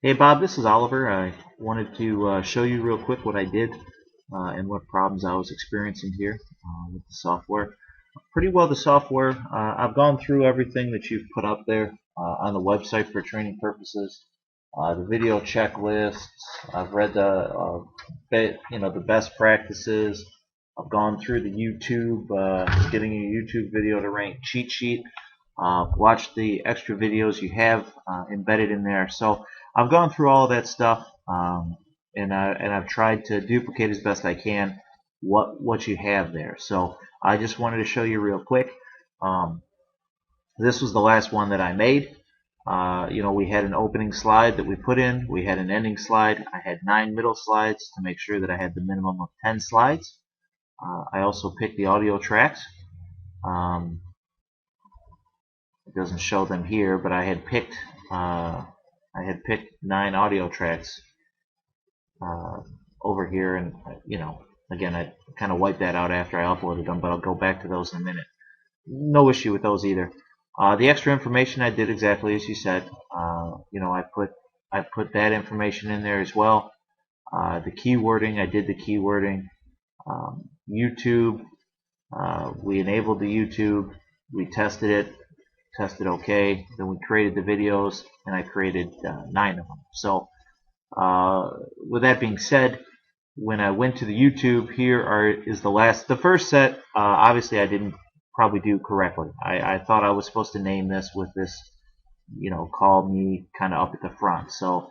Hey Bob, this is Oliver. I wanted to show you real quick what I did and what problems I was experiencing here with the software. Pretty well the software. I've gone through everything that you've put up there on the website for training purposes. The video checklists. I've read the best practices. I've gone through the YouTube, getting a YouTube video to rank cheat sheet. Watch the extra videos you have embedded in there. So I've gone through all of that stuff, and I've tried to duplicate as best I can what you have there. So I just wanted to show you real quick. Um, this was the last one that I made. We had an opening slide that we put in. We had an ending slide. I had 9 middle slides to make sure that I had the minimum of 10 slides. I also picked the audio tracks. Um, it doesn't show them here, but I had picked 9 audio tracks uh, over here, and again, I kind of wiped that out after I uploaded them, but I'll go back to those in a minute. No issue with those either. The extra information I did exactly as you said. I put that information in there as well. The keywording, I did the keywording. YouTube, we enabled the YouTube. We tested okay. Then we created the videos, and I created 9 of them. So with that being said, when I went to the YouTube, is the first set. Obviously, I didn't probably do correctly. I thought I was supposed to name this with this, call me kind of up at the front. So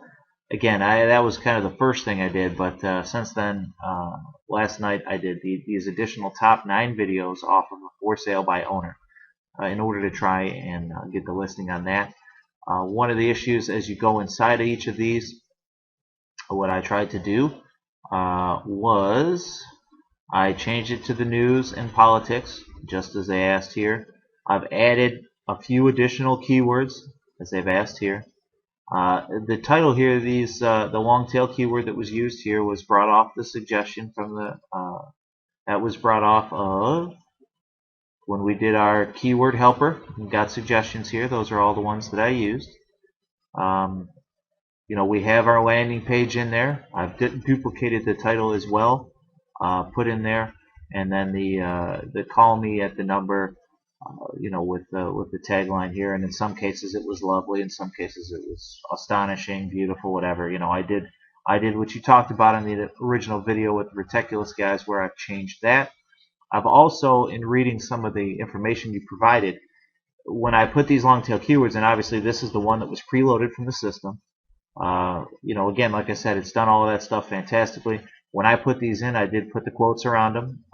again, that was kind of the first thing I did. But since then, last night I did these additional top 9 videos off of a for sale by owner in order to try and get the listing on that. One of the issues as you go inside of each of these, what I tried to do was I changed it to the news and politics, just as they asked here. I've added a few additional keywords, as they've asked here. The title here, the long tail keyword that was used here was brought off the suggestion from that was brought off of when we did our keyword helper. We got suggestions here. Those are all the ones that I used. We have our landing page in there. I've duplicated the title as well, put in there, and then the call me at the number, with the tagline here. And in some cases it was lovely, in some cases it was astonishing, beautiful, whatever. I did what you talked about in the original video with the Reticulous guys, where I've changed that. I've also, in reading some of the information you provided, when I put these long tail keywords, and obviously this is the one that was preloaded from the system. Again, like I said, it's done all of that stuff fantastically. When I put these in, I did put the quotes around them,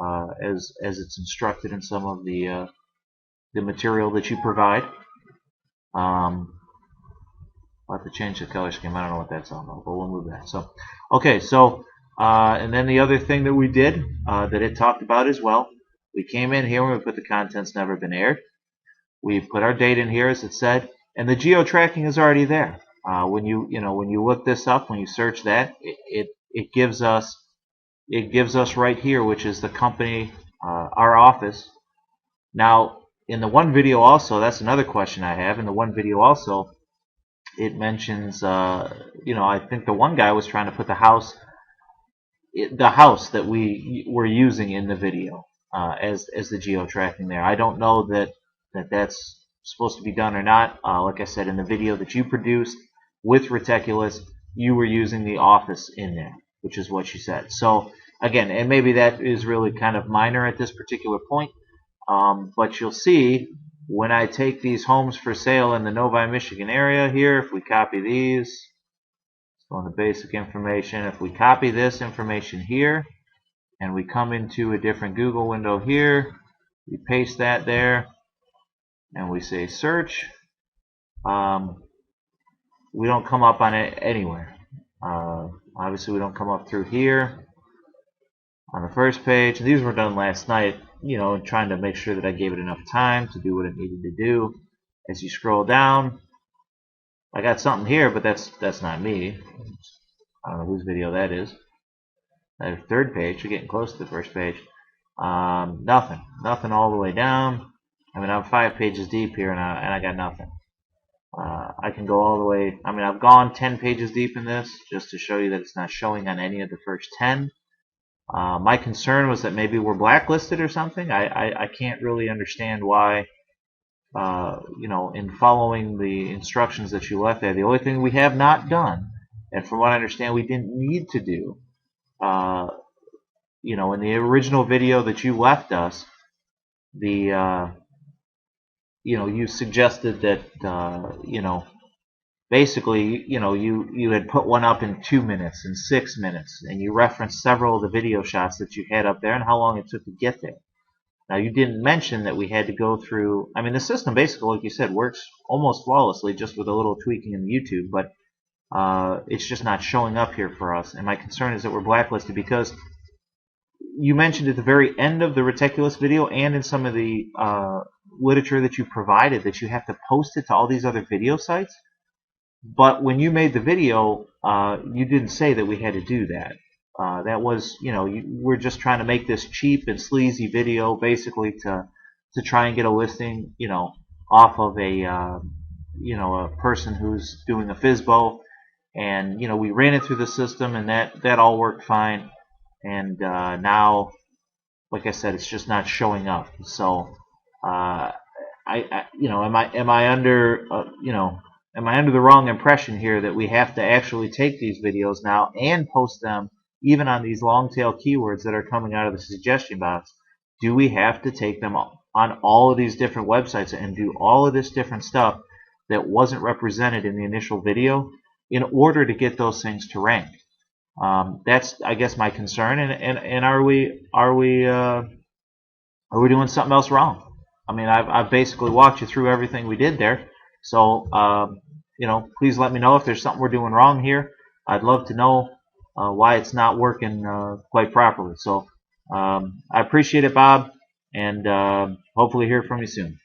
as it's instructed in some of the material that you provide. I'll have to change the color scheme. I don't know what that's all about, but we'll move that. So, okay, and then the other thing that we did that it talked about as well, we came in here and we put the contents never been aired. We put our date in here as it said, and the geo tracking is already there. When you look this up, when you search that, it gives us right here, which is the company, our office. Now, in the one video also, that's another question I have. In the one video also, it mentions, I think the one guy was trying to put the house that we were using in the video as the geo tracking there. I don't know that's supposed to be done or not. Like I said, in the video that you produced with Reticulous, you were using the office in there, which is what you said. So again, and maybe that is really kind of minor at this particular point, but you'll see when I take these homes for sale in the Novi, Michigan area here, if we copy these, go into basic information, if we copy this information here and we come into a different Google window here, we paste that there and we say search, we don't come up on it anywhere. Obviously we don't come up through here on the first page. These were done last night, trying to make sure that I gave it enough time to do what it needed to do. As you scroll down, I got something here, but that's not me. I don't know whose video that is. That third page, we're getting close to the first page. Nothing all the way down. I mean, I'm 5 pages deep here, and I got nothing. I can go all the way. I mean, I've gone 10 pages deep in this just to show you that it's not showing on any of the first 10. My concern was that maybe we're blacklisted or something. I can't really understand why, in following the instructions that you left there, the only thing we have not done, and from what I understand we didn't need to do, uh, in the original video that you left us, you suggested that, basically, you had put one up in 2 minutes and 6 minutes, and you referenced several of the video shots that you had up there and how long it took to get there. Now, you didn't mention that we had to go through. I mean, the system basically, like you said, works almost flawlessly, just with a little tweaking in YouTube, but it's just not showing up here for us. And my concern is that we're blacklisted because you mentioned at the very end of the Reticulous video and in some of the literature that you provided that you have to post it to all these other video sites. But when you made the video, you didn't say that we had to do that. That was, we're just trying to make this cheap and sleazy video, basically to try and get a listing, off of a person who's doing a FSBO, and we ran it through the system, and that all worked fine. And now, like I said, it's just not showing up. So, am I under, am I under the wrong impression here that we have to actually take these videos now and post them even on these long tail keywords that are coming out of the suggestion box? Do we have to take them on all of these different websites and do all of this different stuff that wasn't represented in the initial video in order to get those things to rank? That's, I guess, my concern. And are we doing something else wrong? I mean, I've basically walked you through everything we did there. So, please let me know if there's something we're doing wrong here. I'd love to know why it's not working quite properly. So, I appreciate it, Bob, and hopefully hear from you soon.